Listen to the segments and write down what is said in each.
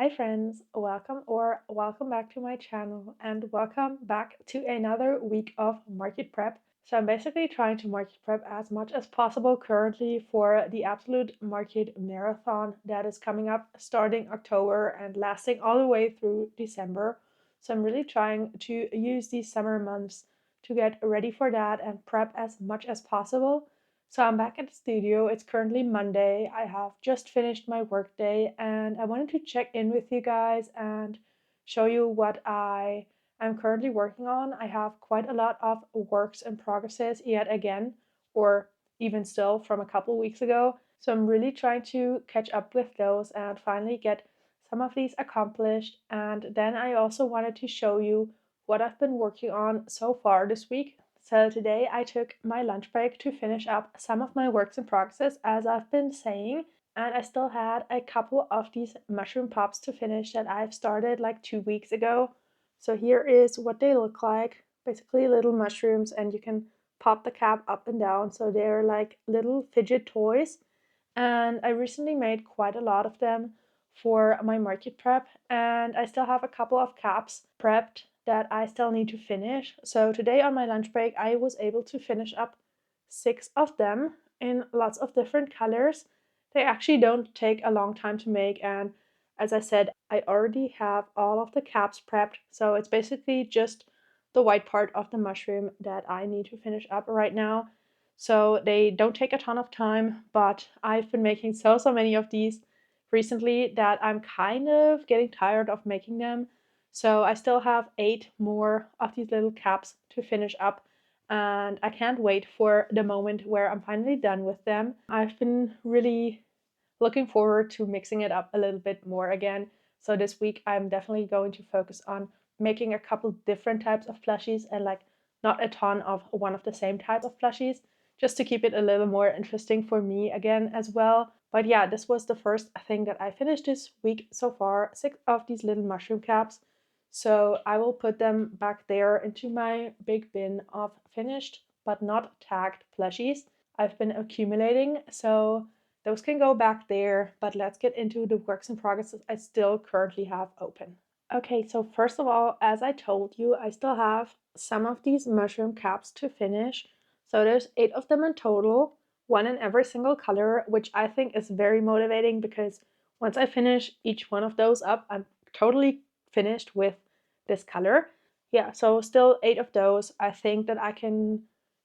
Hi friends, welcome back to my channel and welcome back to another week of market prep. So I'm basically trying to market prep as much as possible currently for the absolute market marathon that is coming up starting October and lasting all the way through December. So I'm really trying to use these summer months to get ready for that and prep as much as possible. So I'm back at the studio. It's currently Monday. I have just finished my workday and I wanted to check in with you guys and show you what I am currently working on. I have quite a lot of works in progresses yet again, or even still from a couple weeks ago. So I'm really trying to catch up with those and finally get some of these accomplished. And then I also wanted to show you what I've been working on so far this week. So today I took my lunch break to finish up some of my works in progress, as I've been saying, and I still had a couple of these mushroom pops to finish that I've started like 2 weeks ago. So here is what they look like. Basically little mushrooms, and you can pop the cap up and down, so they're like little fidget toys. And I recently made quite a lot of them for my market prep, and I still have a couple of caps prepped that I still need to finish. So today on my lunch break, I was able to finish up 6 of them in lots of different colors. They actually don't take a long time to make, and as I said, I already have all of the caps prepped, so it's basically just the white part of the mushroom that I need to finish up right now. So they don't take a ton of time, but I've been making so many of these recently that I'm kind of getting tired of making them. So I still have 8 more of these little caps to finish up, and I can't wait for the moment where I'm finally done with them. I've been really looking forward to mixing it up a little bit more again. So this week I'm definitely going to focus on making a couple different types of plushies and like not a ton of one of the same type of plushies, just to keep it a little more interesting for me again as well. But yeah, this was the first thing that I finished this week so far, 6 of these little mushroom caps. So I will put them back there into my big bin of finished but not tagged plushies I've been accumulating. So those can go back there, but let's get into the works in progress I still currently have open. Okay, so first of all, as I told you, I still have some of these mushroom caps to finish. So there's 8 of them in total, one in every single color, which I think is very motivating because once I finish each one of those up, I'm totally finished with this color. Yeah, so still 8 of those. I think that I can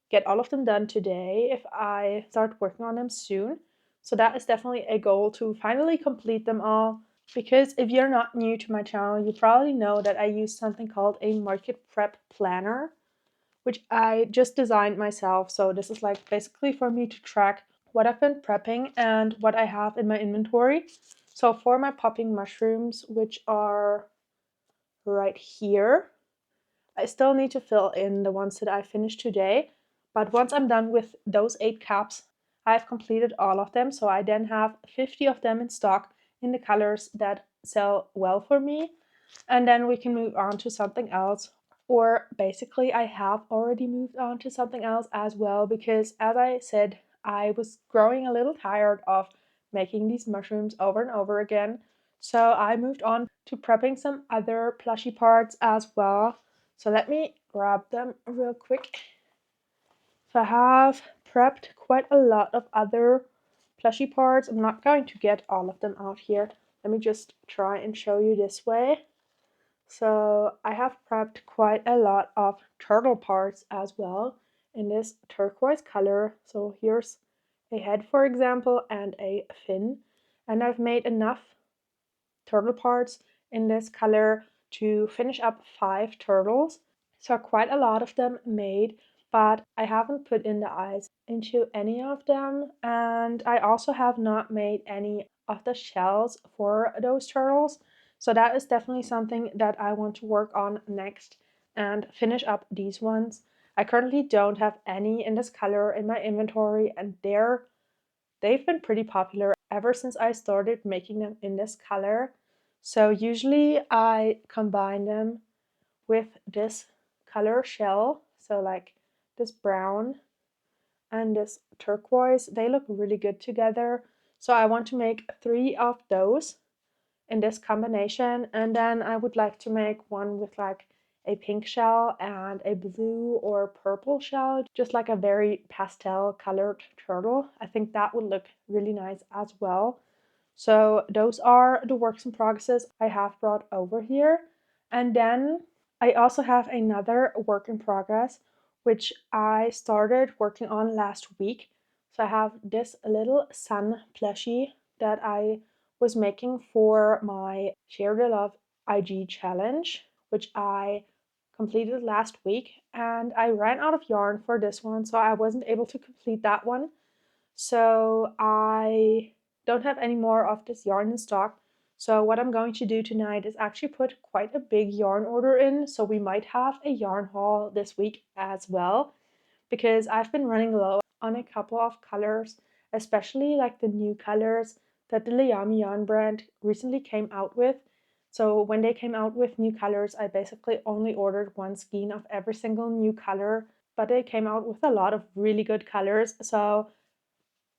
get all of them done today if I start working on them soon. So that is definitely a goal, to finally complete them all. Because if you're not new to my channel, you probably know that I use something called a market prep planner, which I just designed myself. So this is like basically for me to track what I've been prepping and what I have in my inventory. So for my popping mushrooms, which are right here, I still need to fill in the ones that I finished today. But once I'm done with those 8 caps, I've completed all of them. So I then have 50 of them in stock in the colors that sell well for me. And then we can move on to something else. Or basically, I have already moved on to something else as well, because as I said, I was growing a little tired of making these mushrooms over and over again. So I moved on to prepping some other plushy parts as well. So let me grab them real quick. So I have prepped quite a lot of other plushy parts. I'm not going to get all of them out here. Let me just try and show you this way. So I have prepped quite a lot of turtle parts as well in this turquoise color. So here's a head, for example, and a fin. And I've made enough turtle parts in this color to finish up 5 turtles. So quite a lot of them made, but I haven't put in the eyes into any of them. And I also have not made any of the shells for those turtles. So that is definitely something that I want to work on next and finish up these ones. I currently don't have any in this color in my inventory, and they've been pretty popular ever since I started making them in this color. So usually I combine them with this color shell, so like this brown and this turquoise. They look really good together. So I want to make 3 of those in this combination. And then I would like to make one with like a pink shell and a blue or purple shell, just like a very pastel colored turtle. I think that would look really nice as well. So those are the works in progress I have brought over here. And then I also have another work in progress, which I started working on last week. So I have this little sun plushie that I was making for my Share the Love IG challenge, which I completed last week. And I ran out of yarn for this one, so I wasn't able to complete that one. So I don't have any more of this yarn in stock. So what I'm going to do tonight is actually put quite a big yarn order in. So we might have a yarn haul this week as well, because I've been running low on a couple of colors, especially like the new colors that the Liami Yarn brand recently came out with. So when they came out with new colors, I basically only ordered one skein of every single new color, but they came out with a lot of really good colors. So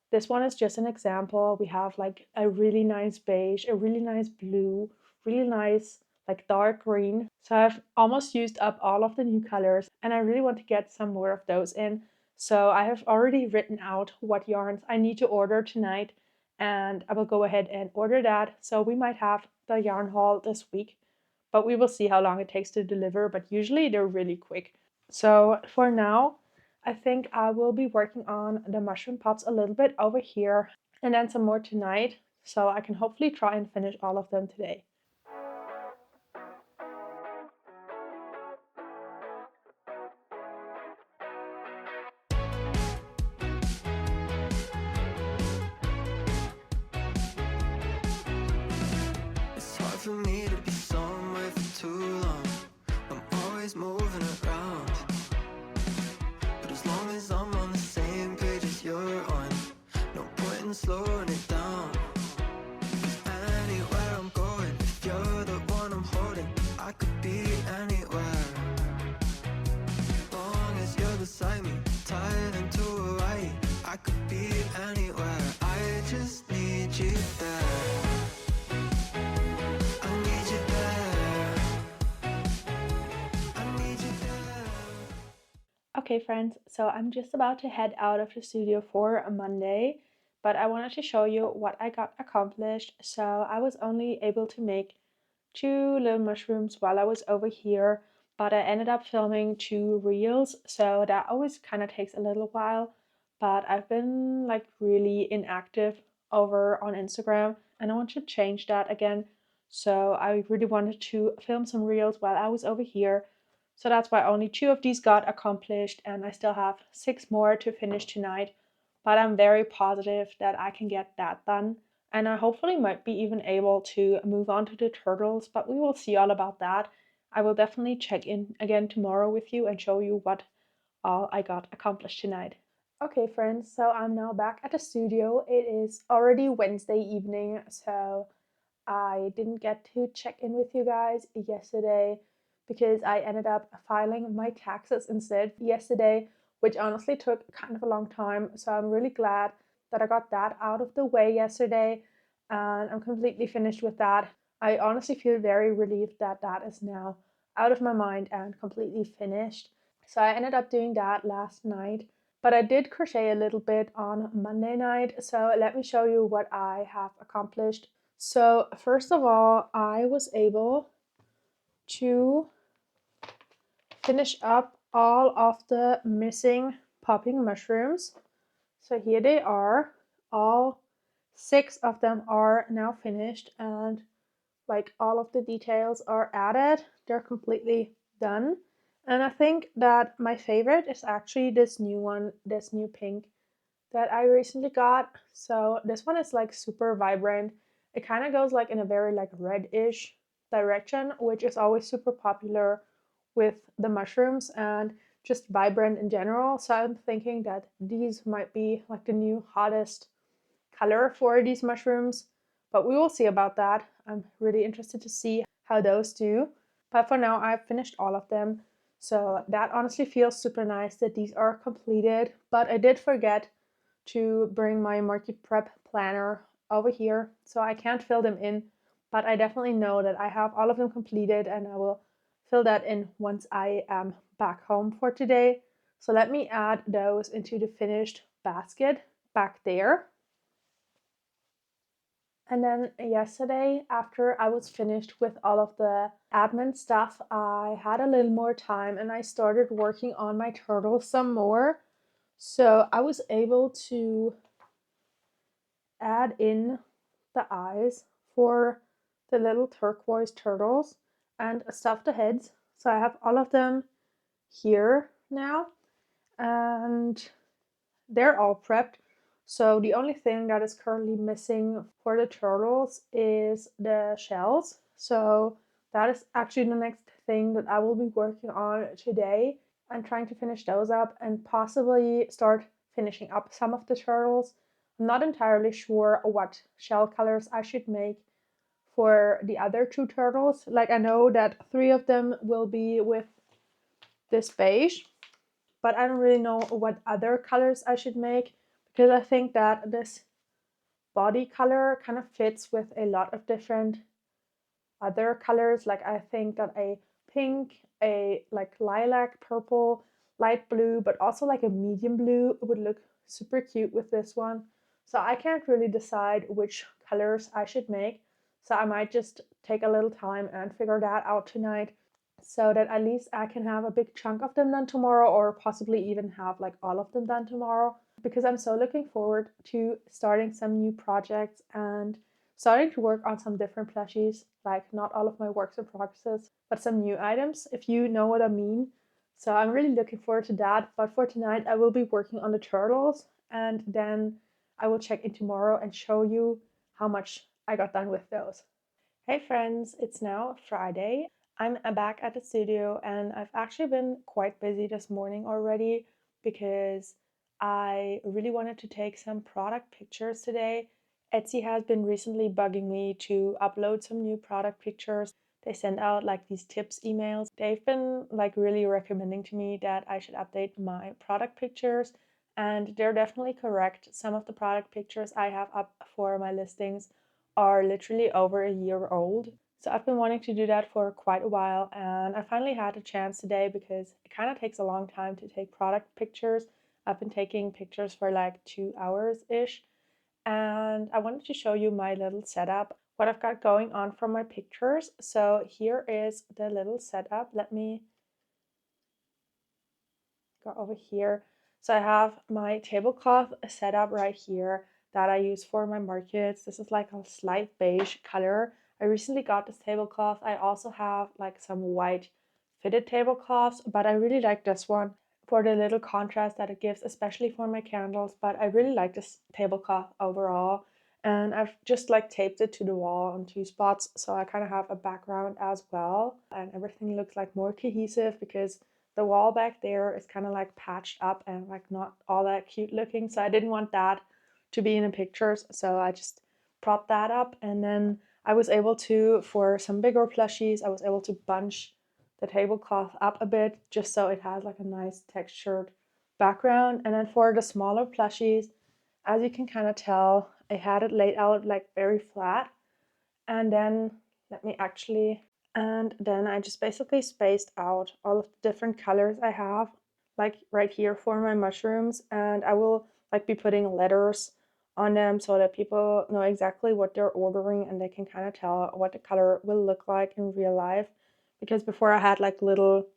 this one is just an example. We have like a really nice beige, a really nice blue, really nice like dark green. So I've almost used up all of the new colors and I really want to get some more of those in. So I have already written out what yarns I need to order tonight and I will go ahead and order that. So we might have the yarn haul this week, but we will see how long it takes to deliver. But usually they're really quick. So for now, I think I will be working on the mushroom pots a little bit over here and then some more tonight, so I can hopefully try and finish all of them today. It's hard for me to be somewhere for too long. I'm always moving around, but as long as I'm on the same page as you're on, no point in slowing it down. 'Cause anywhere I'm going, if you're the one I'm holding, I could be anywhere. Long as you're beside me, tied into Hawaii, I could be anywhere. I just need you there. Okay, friends, so I'm just about to head out of the studio for a Monday, but I wanted to show you what I got accomplished. So I was only able to make 2 little mushrooms while I was over here, but I ended up filming 2 reels, so that always kind of takes a little while. But I've been like really inactive over on Instagram and I want to change that again. So I really wanted to film some reels while I was over here. So that's why only 2 of these got accomplished and I still have 6 more to finish tonight. But I'm very positive that I can get that done. And I hopefully might be even able to move on to the turtles, but we will see all about that. I will definitely check in again tomorrow with you and show you what all I got accomplished tonight. Okay, friends, so I'm now back at the studio. It is already Wednesday evening, so I didn't get to check in with you guys yesterday because I ended up filing my taxes instead yesterday, which honestly took kind of a long time. So I'm really glad that I got that out of the way yesterday and I'm completely finished with that. I honestly feel very relieved that that is now out of my mind and completely finished. So I ended up doing that last night. But I did crochet a little bit on Monday night, so let me show you what I have accomplished. So first of all, I was able to finish up all of the missing popping mushrooms. So here they are. All 6 of them are now finished and like all of the details are added. They're completely done. And I think that my favorite is actually this new one, this new pink that I recently got. So this one is like super vibrant. It kind of goes like in a very like reddish direction, which is always super popular with the mushrooms and just vibrant in general. So I'm thinking that these might be like the new hottest color for these mushrooms, but we will see about that. I'm really interested to see how those do. But for now, I've finished all of them. So that honestly feels super nice that these are completed. But I did forget to bring my market prep planner over here, so I can't fill them in. but I definitely know that I have all of them completed, and I will fill that in once I am back home for today. So let me add those into the finished basket back there. And then yesterday, after I was finished with all of the admin stuff, I had a little more time and I started working on my turtle some more. So I was able to add in the eyes for the little turquoise turtles and stuff the heads. So I have all of them here now, and they're all prepped. So the only thing that is currently missing for the turtles is the shells. So that is actually the next thing that I will be working on today. I'm trying to finish those up and possibly start finishing up some of the turtles. I'm not entirely sure what shell colors I should make for the other two turtles. Like, I know that 3 of them will be with this beige, but I don't really know what other colors I should make, because I think that this body color kind of fits with a lot of different other colors. Like, I think that a pink, a like lilac, purple, light blue, but also like a medium blue would look super cute with this one. So I can't really decide which colors I should make. So I might just take a little time and figure that out tonight, so that at least I can have a big chunk of them done tomorrow, or possibly even have like all of them done tomorrow, because I'm so looking forward to starting some new projects and starting to work on some different plushies, like not all of my works in progress, but some new items, if you know what I mean. So I'm really looking forward to that. But for tonight, I will be working on the turtles, and then I will check in tomorrow and show you how much I got done with those. Hey friends, it's now Friday. I'm back at the studio and I've actually been quite busy this morning already, because I really wanted to take some product pictures today. Etsy has been recently bugging me to upload some new product pictures. They send out like these tips emails. They've been like really recommending to me that I should update my product pictures, and they're definitely correct. Some of the product pictures I have up for my listings are literally over a year old. So I've been wanting to do that for quite a while, and I finally had a chance today, because it kind of takes a long time to take product pictures. I've been taking pictures for like 2 hours ish, and I wanted to show you my little setup, what I've got going on from my pictures. So here is the little setup. Let me go over here. So I have my tablecloth set up right here that I use for my markets. This is like a slight beige color. I recently got this tablecloth. I also have like some white fitted tablecloths, but I really like this one for the little contrast that it gives, especially for my candles. But I really like this tablecloth overall. And I've just like taped it to the wall on 2 spots, so I kind of have a background as well. And everything looks like more cohesive, because the wall back there is kind of like patched up and like not all that cute looking. So I didn't want that to be in the pictures. So I just propped that up. And then I was able to, for some bigger plushies, I was able to bunch the tablecloth up a bit just so it has like a nice textured background. And then for the smaller plushies, as you can kind of tell, I had it laid out like very flat. And then let me actually and then I just basically spaced out all of the different colors I have, like right here for my mushrooms. And I will like be putting letters on them so that people know exactly what they're ordering, and they can kind of tell what the color will look like in real life. Because before I had like a little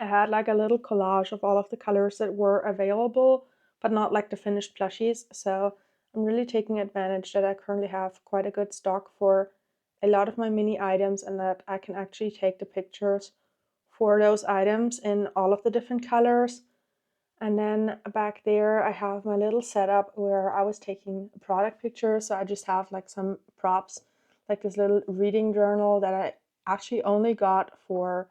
collage of all of the colors that were available, but not like the finished plushies. So I'm really taking advantage that I currently have quite a good stock for a lot of my mini items, and that I can actually take the pictures for those items in all of the different colors. And then back there, I have my little setup where I was taking product pictures. So I just have like some props, like this little reading journal that I actually only got for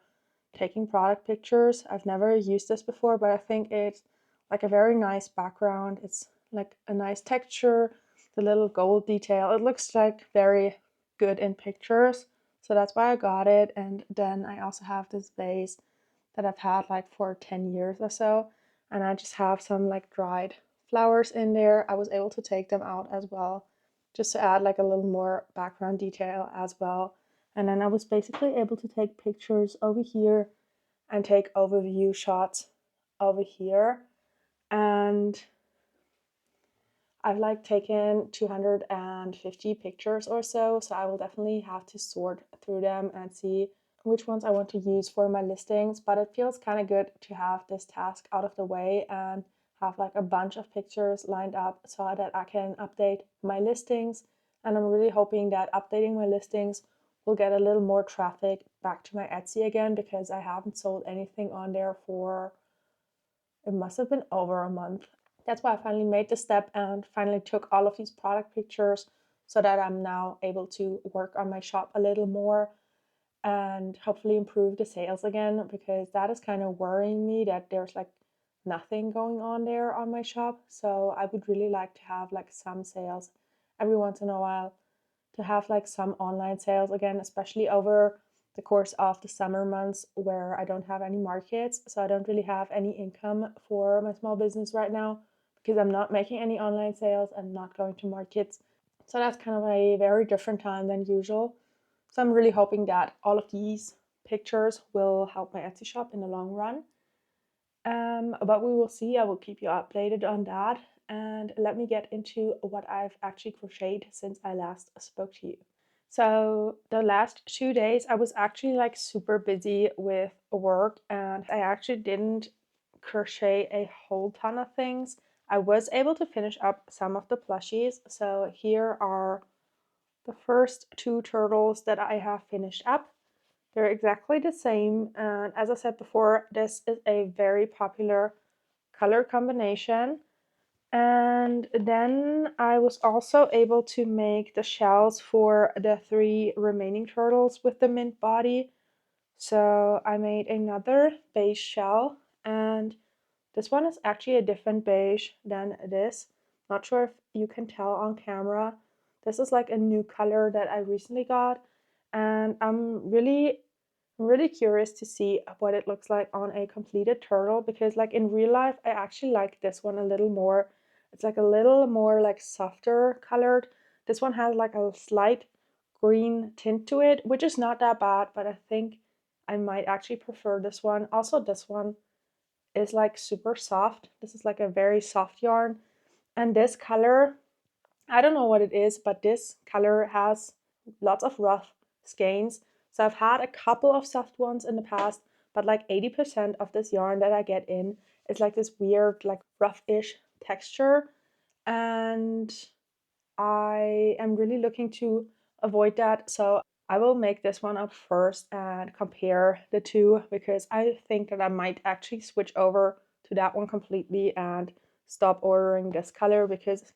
taking product pictures. I've never used this before, but I think it's like a very nice background. It's like a nice texture, the little gold detail. It looks like very good in pictures. So that's why I got it. And then I also have this vase that I've had like for 10 years or so. And I just have some like dried flowers in there. I was able to take them out as well just to add like a little more background detail as well. And then I was basically able to take pictures over here and take overview shots over here. And I've like taken 250 pictures or so, so I will definitely have to sort through them and see which ones I want to use for my listings. But it feels kind of good to have this task out of the way and have like a bunch of pictures lined up so that I can update my listings. And I'm really hoping that updating my listings will get a little more traffic back to my Etsy again, because I haven't sold anything on there for, it must have been over a month. That's why I finally made the step and finally took all of these product pictures so that I'm now able to work on my shop a little more and hopefully improve the sales again, because that is kind of worrying me that there's like nothing going on there on my shop. So I would really like to have like some sales every once in a while, to have like some online sales again, especially over the course of the summer months where I don't have any markets. So I don't really have any income for my small business right now because I'm not making any online sales and not going to markets. So that's kind of a very different time than usual. So I'm really hoping that all of these pictures will help my Etsy shop in the long run. But we will see. I will keep you updated on that. And let me get into what I've actually crocheted since I last spoke to you. So the last 2 days I was actually like super busy with work, and I actually didn't crochet a whole ton of things. I was able to finish up some of the plushies. So here are the first two turtles that I have finished up. They're exactly the same, and as I said before, this is a very popular color combination. And then I was also able to make the shells for the 3 remaining turtles with the mint body. So I made another beige shell, and this one is actually a different beige than this. Not sure if you can tell on camera. This is like a new color that I recently got, and I'm really curious to see what it looks like on a completed turtle, because like in real life I actually like this one a little more. It's like a little more like softer colored. This one has like a slight green tint to it, which is not that bad, but I think I might actually prefer this one. Also, this one is like super soft. This is like a very soft yarn, and this color, I don't know what it is, but this color has lots of rough skeins. So I've had a couple of soft ones in the past, but like 80% of this yarn that I get in is like this weird, like rough-ish texture. And I am really looking to avoid that. So I will make this one up first and compare the two, because I think that I might actually switch over to that one completely and stop ordering this color, because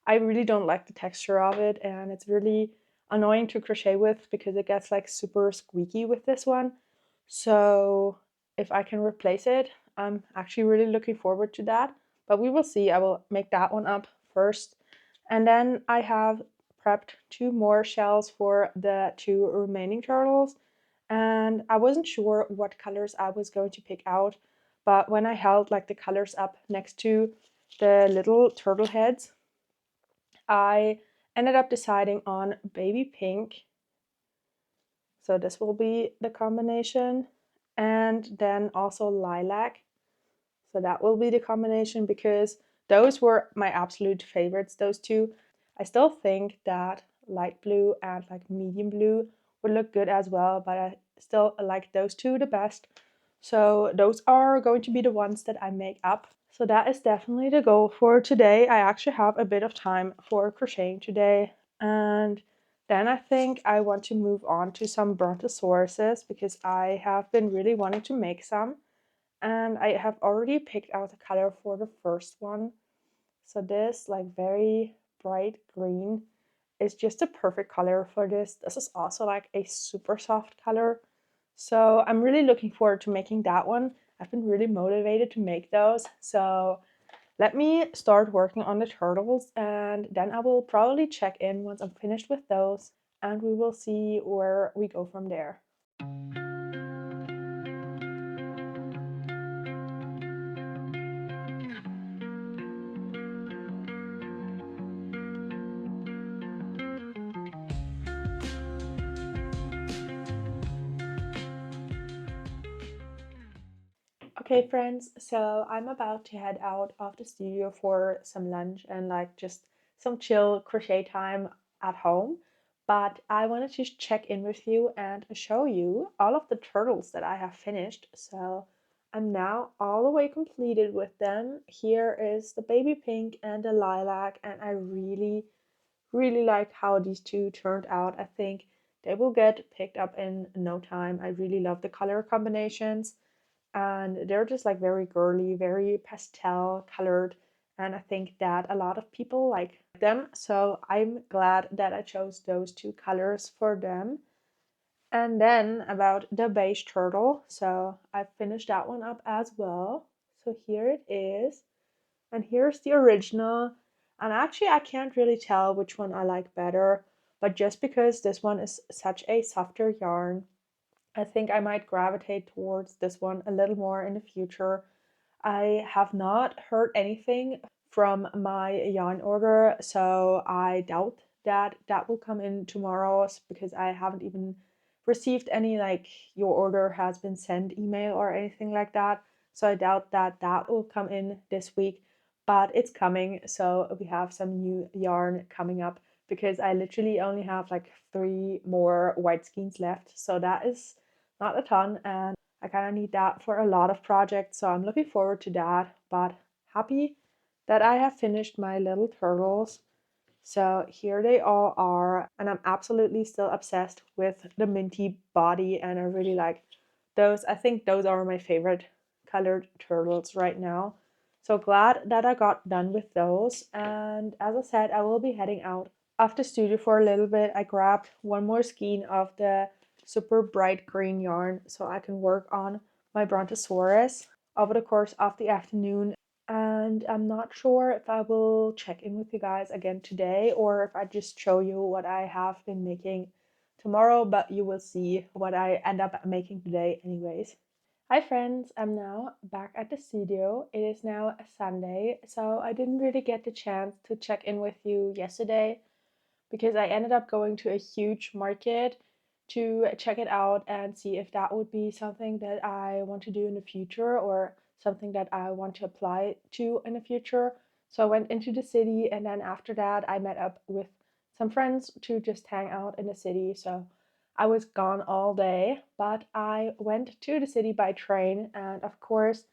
I really don't like the texture of it, and it's really annoying to crochet with because it gets like super squeaky with this one. So if I can replace it, I'm actually really looking forward to that. But we will see. I will make that one up first. And then I have prepped 2 more shells for the 2 remaining turtles. And I wasn't sure what colors I was going to pick out, but when I held like the colors up next to the little turtle heads, I ended up deciding on baby pink. So this will be the combination. And then also lilac. So that will be the combination, because those were my absolute favorites, those two. I still think that light blue and like medium blue would look good as well, but I still like those two the best. So those are going to be the ones that I make up. So that is definitely the goal for today. I actually have a bit of time for crocheting today, and then I think I want to move on to some brontosauruses, because I have been really wanting to make some, and I have already picked out the color for the first one. So this like very bright green is just a perfect color for this. This is also like a super soft color. So I'm really looking forward to making that one. I've been really motivated to make those. So let me start working on the turtles, and then I will probably check in once I'm finished with those, and we will see where we go from there. Okay, friends, so I'm about to head out of the studio for some lunch and like just some chill crochet time at home. But I wanted to check in with you and show you all of the turtles that I have finished. So I'm now all the way completed with them. Here is the baby pink and the lilac, and I really like how these two turned out. I think they will get picked up in no time. I really love the color combinations, and they're just like very girly, very pastel colored, and I think that a lot of people like them. So I'm glad that I chose those two colors for them. And then about the beige turtle, so I finished that one up as well. So here it is, and here's the original. And actually I can't really tell which one I like better, but just because this one is such a softer yarn, I think I might gravitate towards this one a little more in the future. I have not heard anything from my yarn order, so I doubt that that will come in tomorrow because I haven't even received any like your order has been sent email or anything like that. So I doubt that that will come in this week, but it's coming. So we have some new yarn coming up because I literally only have like 3 more white skeins left. So that is not a ton, and I kind of need that for a lot of projects, so I'm looking forward to that. But happy that I have finished my little turtles. So here they all are, and I'm absolutely still obsessed with the minty body, and I really like those. I think those are my favorite colored turtles right now. So glad that I got done with those. And as I said, I will be heading out of the studio for a little bit. I grabbed one more skein of the super bright green yarn so I can work on my Brontosaurus over the course of the afternoon. And I'm not sure if I will check in with you guys again today or if I just show you what I have been making tomorrow, but you will see what I end up making today anyways. Hi friends, I'm now back at the studio. It is now a Sunday, so I didn't really get the chance to check in with you yesterday because I ended up going to a huge market to check it out and see if that would be something that I want to do in the future or something that I want to apply to in the future. So I went into the city, and then after that, I met up with some friends to just hang out in the city. So I was gone all day, but I went to the city by train, and of course,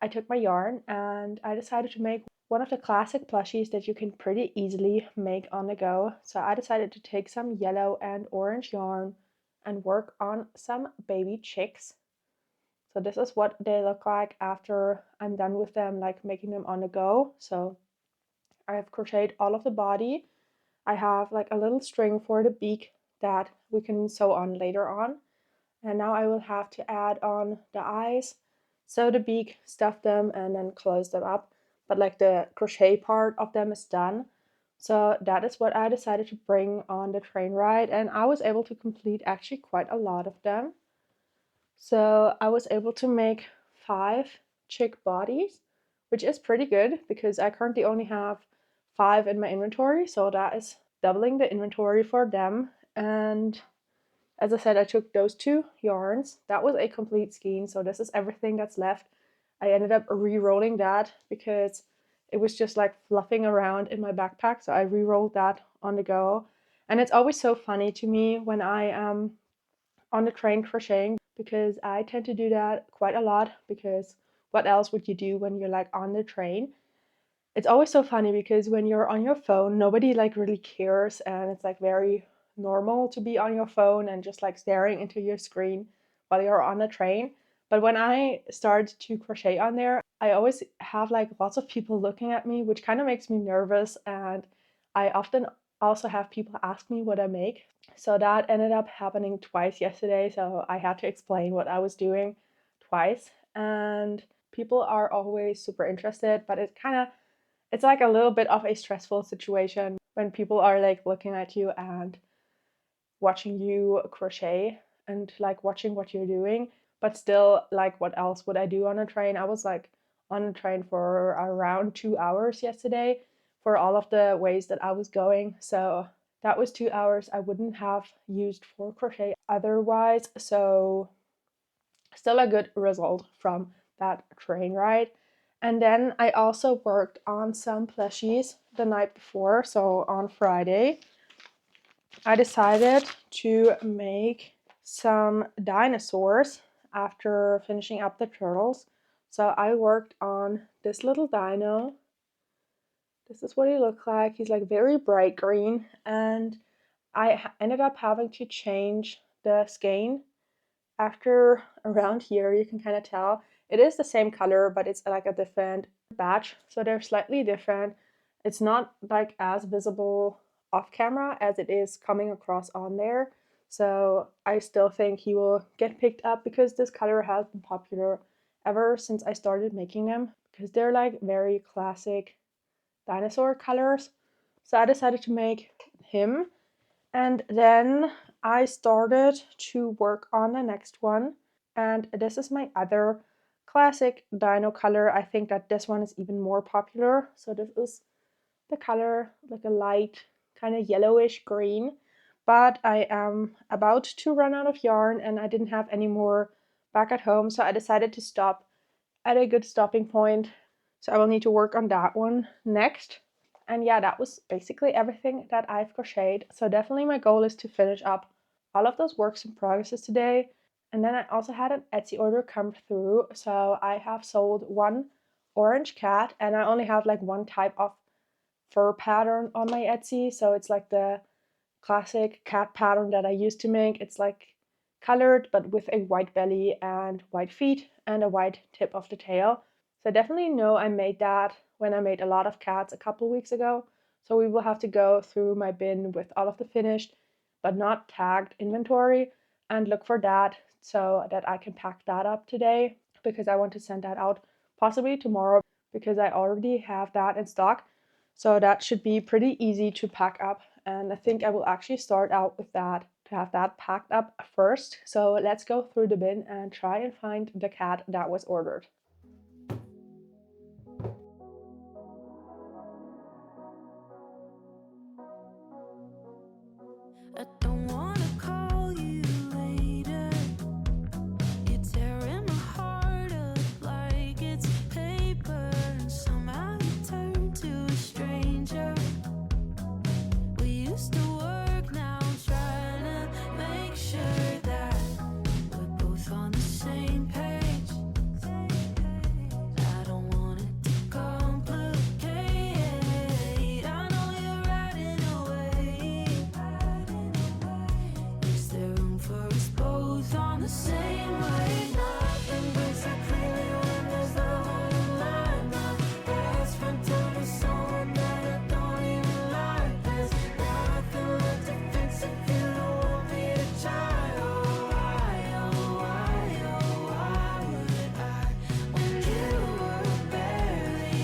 I took my yarn and I decided to make one of the classic plushies that you can pretty easily make on the go. So I decided to take some yellow and orange yarn and work on some baby chicks. So this is what they look like after I'm done with them, like making them on the go. So I have crocheted all of the body. I have like a little string for the beak that we can sew on later on. And now I will have to add on the eyes, sew the beak, stuff them, and then close them up. But like the crochet part of them is done. So that is what I decided to bring on the train ride, and I was able to complete actually quite a lot of them. So I was able to make 5 chick bodies, which is pretty good because I currently only have 5 in my inventory. So that is doubling the inventory for them. And as I said, I took those 2 yarns. That was a complete skein, so this is everything that's left. I ended up re-rolling that because it was just like fluffing around in my backpack, so I re-rolled that on the go. And it's always so funny to me when I am on the train crocheting because I tend to do that quite a lot because what else would you do when you're like on the train? It's always so funny because when you're on your phone, nobody like really cares, and it's like very normal to be on your phone and just like staring into your screen while you're on the train. But when I start to crochet on there, I always have like lots of people looking at me, which kind of makes me nervous. And I often also have people ask me what I make. So that ended up happening twice yesterday. So I had to explain what I was doing twice. And people are always super interested, but it's like a little bit of a stressful situation when people are like looking at you and watching you crochet and like watching what you're doing. But still, like, what else would I do on a train? I was like on a train for around 2 hours yesterday for all of the ways that I was going. So that was 2 hours I wouldn't have used for crochet otherwise. So still a good result from that train ride. And then I also worked on some plushies the night before, so on Friday. I decided to make some dinosaurs after finishing up the turtles. So I worked on this little dino. This is what he looked like. He's like very bright green, and I ended up having to change the skein after around here. You can kind of tell it is the same color, but it's like a different batch, so they're slightly different. It's not like as visible off camera as it is coming across on there, so I still think he will get picked up because this color has been popular ever since I started making them, because they're like very classic dinosaur colors. So I decided to make him, and then I started to work on the next one, and this is my other classic dino color. I think that this one is even more popular. So this is the color, like a light kind of yellowish green, but I am about to run out of yarn and I didn't have any more back at home, so I decided to stop at a good stopping point. So I will need to work on that one next. And yeah, that was basically everything that I've crocheted. So definitely my goal is to finish up all of those works in progresses today. And then I also had an Etsy order come through. So I have sold one orange cat, and I only have like one type of fur pattern on my Etsy. So it's like the classic cat pattern that I used to make. It's like colored but with a white belly and white feet and a white tip of the tail. So I definitely know I made that when I made a lot of cats a couple weeks ago. So we will have to go through my bin with all of the finished but not tagged inventory and look for that so that I can pack that up today, because I want to send that out possibly tomorrow, because I already have that in stock. So that should be pretty easy to pack up, and I think I will actually start out with that to have that packed up first. So let's go through the bin and try and find the cat that was ordered. I don't wanna call you later. You're tearing my heart up like it's paper, and somehow you turn to a stranger. We used to work, now I'm trying to make sure that we're both on the same page. I don't want it to complicate. I know you're riding away. Is there room for us both on the same wave? Nothing breaks so clearly when there's love on the line. My best friend told me someone that I don't even like. There's nothing left to fix if you don't want me to try. Oh, why would I, when you were barely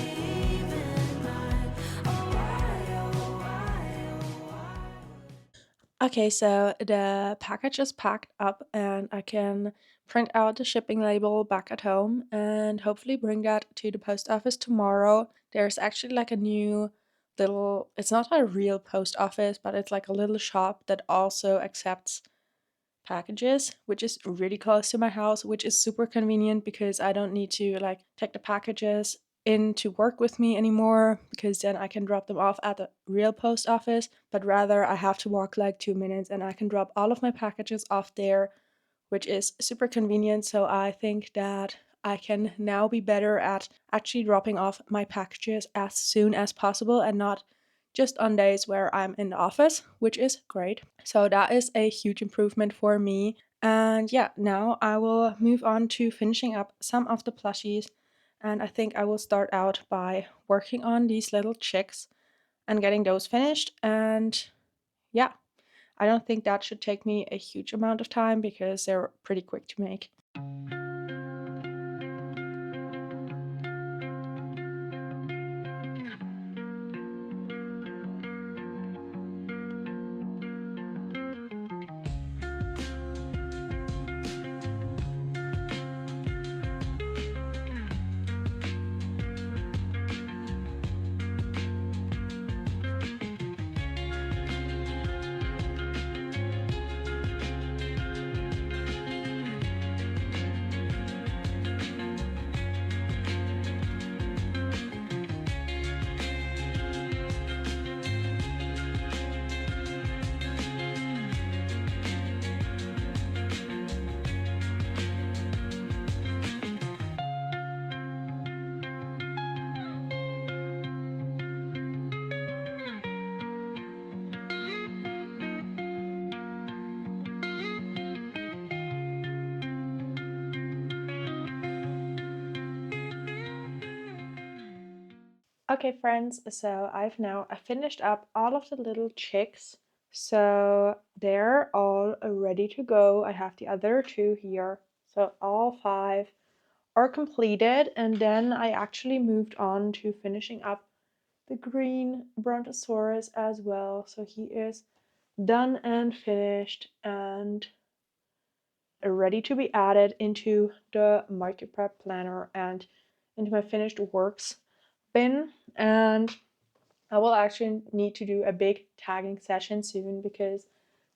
even mine? Oh, why. Okay, so the package is packed up and I can print out the shipping label back at home and hopefully bring that to the post office tomorrow. There's actually like a new little, it's not a real post office, but it's like a little shop that also accepts packages, which is really close to my house, which is super convenient because I don't need to like take the packages in to work with me anymore, because then I can drop them off at the real post office, but rather I have to walk like 2 minutes and I can drop all of my packages off there, which is super convenient. So I think that I can now be better at actually dropping off my packages as soon as possible and not just on days where I'm in the office, which is great. So that is a huge improvement for me. And yeah, now I will move on to finishing up some of the plushies. And I think I will start out by working on these little chicks and getting those finished. And yeah, I don't think that should take me a huge amount of time because they're pretty quick to make. Okay, friends, so I've now finished up all of the little chicks. So they're all ready to go. I have the other two here. So all five are completed. And then I actually moved on to finishing up the green brontosaurus as well. So he is done and finished and ready to be added into the market prep planner and into my finished works bin. And I will actually need to do a big tagging session soon because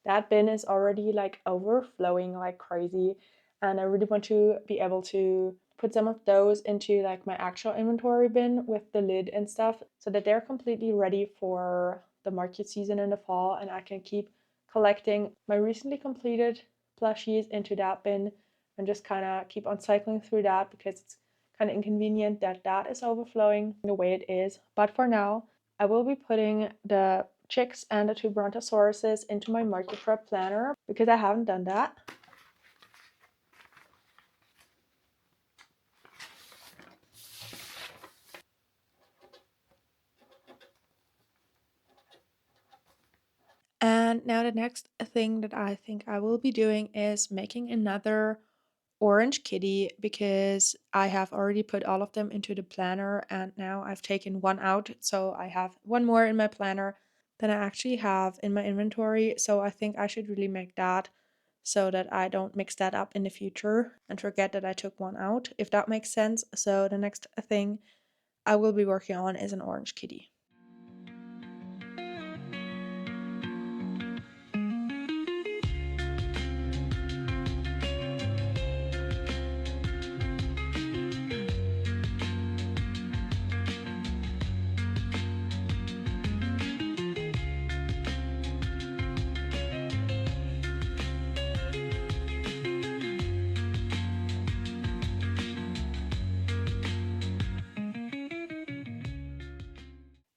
that bin is already like overflowing like crazy, and I really want to be able to put some of those into like my actual inventory bin with the lid and stuff so that they're completely ready for the market season in the fall, and I can keep collecting my recently completed plushies into that bin and just kind of keep on cycling through that because it's kind of inconvenient that that is overflowing the way it is. But for now, I will be putting the chicks and the two brontosauruses into my market prep planner because I haven't done that. And now the next thing that I think I will be doing is making another orange kitty because I have already put all of them into the planner and now I've taken one out. So I have one more in my planner than I actually have in my inventory. So I think I should really make that so that I don't mix that up in the future and forget that I took one out, if that makes sense. So the next thing I will be working on is an orange kitty.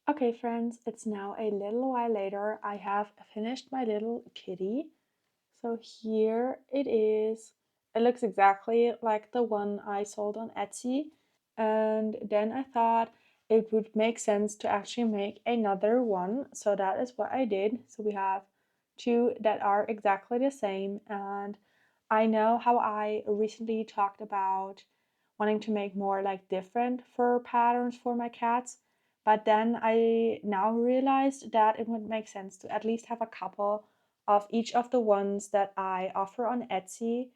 Okay, friends, it's now a little while later. I have finished my little kitty. So here it is. It looks exactly like the one I sold on Etsy. And then I thought it would make sense to actually make another one. So that is what I did. So we have two that are exactly the same. And I know how I recently talked about wanting to make more like different fur patterns for my cats. But then I now realized that it would make sense to at least have a couple of each of the ones that I offer on Etsy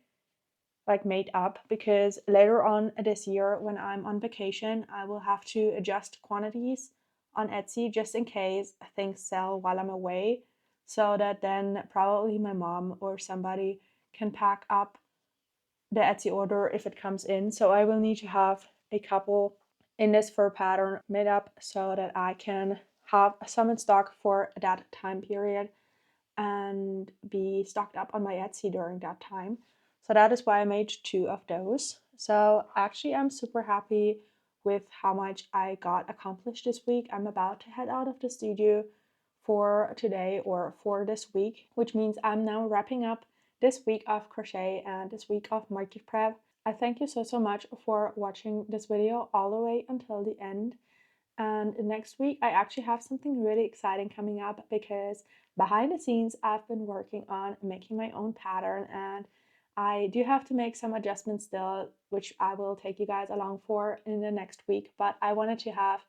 like made up, because later on this year when I'm on vacation I will have to adjust quantities on Etsy just in case things sell while I'm away, so that then probably my mom or somebody can pack up the Etsy order if it comes in. So I will need to have a couple in this fur pattern made up so that I can have some in stock for that time period and be stocked up on my Etsy during that time. So that is why I made two of those. So actually, I'm super happy with how much I got accomplished this week. I'm about to head out of the studio for today or for this week, which means I'm now wrapping up this week of crochet and this week of market prep. I thank you so much for watching this video all the way until the end. And next week, I actually have something really exciting coming up because behind the scenes, I've been working on making my own pattern, and I do have to make some adjustments still, which I will take you guys along for in the next week. But I wanted to have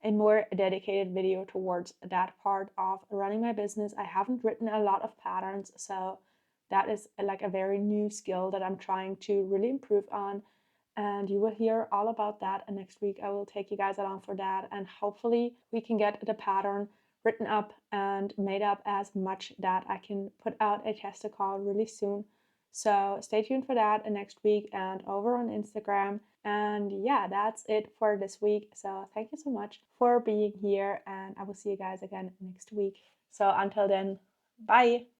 a more dedicated video towards that part of running my business. I haven't written a lot of patterns, so that is like a very new skill that I'm trying to really improve on, and you will hear all about that. And next week I will take you guys along for that, and hopefully we can get the pattern written up and made up as much that I can put out a tester call really soon. So stay tuned for that next week and over on Instagram. And yeah, that's it for this week. So thank you so much for being here, and I will see you guys again next week. So until then, bye.